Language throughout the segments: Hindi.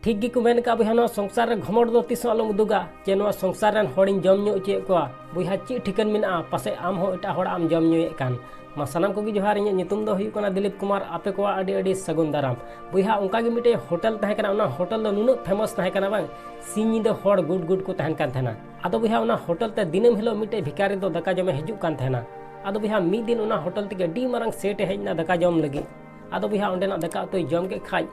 ठीक गी को मेन का बुहा संसार रे घमड़ दो तीस आलम उदुगा जे संसार रेन हॉडिन जम ᱧᱩ ᱚᱪᱚᱭᱮᱫ ᱠᱚᱣᱟ बुहा ची ठिकन मेना पासे आम हो एटा हड़ आम जम ᱧᱩᱭᱮᱫ कान मा सानाम को जोहार इन नितुम दो हुई कना दिलीप कुमार आपे को अडी अडी सगुन दाराम बुहा उनका गे मिटे होटल तहे कना उना होटल दो नुन फेमस तहे कना बांग सिंह दो हड़ गुड गुड को तहन कान थेना आदो बुहा उना होटल ते दिनम हिलो मिटे भिकारी दो दका जमे हिजु कान थेना आदो बुहा मी दिन उना होटल ते डी मारंग सेट हेजना दका जम लगी आदो बुहा ओंडेना दका तो जम के खाई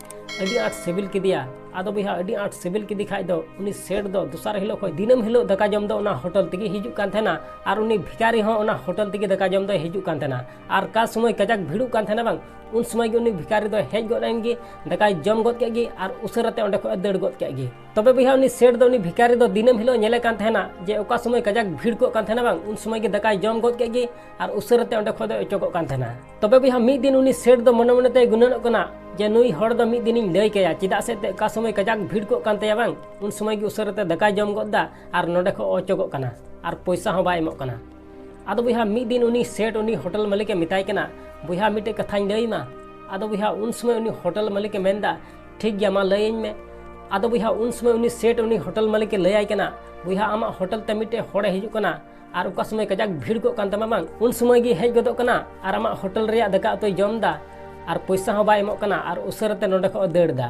अडी आठ सिविल किदिया आदो बुहा अडी आठ सिविल किदी खाई दो उनी सेट दो दूसरा हिलो खय दिनम हिलो दका जम दो उना होटल तिगे हिजु कान थेना आर उनी भिकारी हो उना होटल तिगे दका जम दो हिजु कान थेना आर का समय कजाक भिड़ु कान थेना बांग उन समय गे उनी भिकारी दो हेज गद एनगी दका जम गद केगी आर उसरते ओंडे खय दड़ गद केगी तबे बुहा उनी सेट दो उनी भिकारी दो दिनम हिलो नेले कान थेना जे ओका समय कजाक भिड़ को कान थेना बांग उन समय गे दका जम गद केगी आर उसरते ओंडे खय दो एचोक कान थेना तबे बुहा मी दिन उनी सेट दो मने मने ते गुनन कना जे नुई हड़ दो मी दिन लय कया चिदा से ते का समय कजाक भिड़ को कान तया बांग उन समय गे उसरते दका जम गदा आर नोडे खो ओचोक काना आर पैसा हो बाय एमोक काना आदो बुहा मी दिन उनी सेट उनी होटल मालिक मिताय कना बुहा मिटे कथाኝ लय मा आदो बुहा उन समय उनी होटल मालिक मेंदा ठीक गया मा लयñ में आदो बुहा उन समय उनी सेट उनी होटल मालिक लय कना बुहा आमा होटल ते मिटे हड़े हिजु कना आर उका समय कजाक भिड़ को कान तमा बांग उन समय गे हेज गदो कना आर आमा होटल रे दका तो जमदा आर पैसा हो बाय एमोक कना आर उसरते नोडे को दड़दा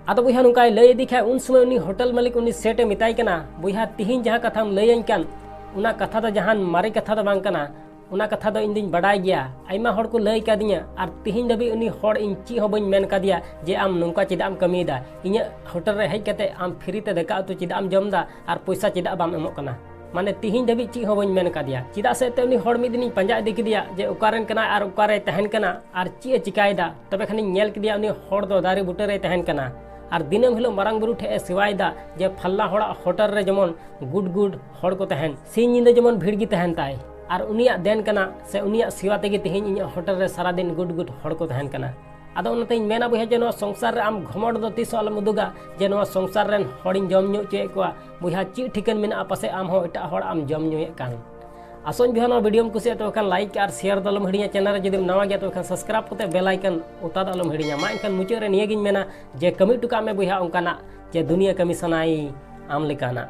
आदो बुहा नुकाय लय इदी खाय उन समय उनी होटल मालिक उनी सेटे मिताय कना बुहा तिहिन जहां कथाम लयñ कान उना कथा दो जहान मारे कथा दो बांग कना उना कथा दो इन दिन बड़ाय गया आइमा हड़ को लय कादिया आर तिहिन दबी उनी हड़ इन ची हो बन मेन कादिया जे आम नुका चिदाम कमीदा इnya होटल रे हेज कते आम फ्री ते दका तो चिदाम जमदा आर पैसा चिदा बाम एमोक कना माने तिहिन दबी ची हो बन मेन कादिया चिदा से ते उनी हड़ मी दिन पंजा इदी किदिया जे ओकारेन कना आर ओकारे तहन कना आर ची चिकायदा तबे खनि नेल किदिया उनी हड़ दो दारी बुटे रे तहन कना आर दिनम हिलो मारंग बुरु ठे सेवायदा जे फल्ला हड़ा होटल रे जमन गुड गुड हड़ को तहन सिन निंदा जमन भीड़ गी तहन ताय आर उनिया देन कना से उनिया सेवा तेगे तिहिन इन होटल रे सारा दिन गुड गुड हड़ को तहन कना आदो उनते मेना बुहा जे संसार रे आम घमड़ दो तीस आलम उदुगा जे संसार रेन हड़िन जम ᱧᱩ चे को बुहा ची ठिकन मेना पासे आम हो एटा हड़ आम जम ᱧᱩᱭᱮ कान आसोन बुहा वीडियो कुसिया तो खान लाइक और शेयर दलम हिड़िया चैनल जदि नवा गया तो खान सब्सक्राइब करते बेल आइकन उता दलम हिड़िया मा इनखान मुचाद रे निया गिन मेना जे कमी टुका में बुहा उनकाना जे दुनिया कमी सनाई आम लेकाना।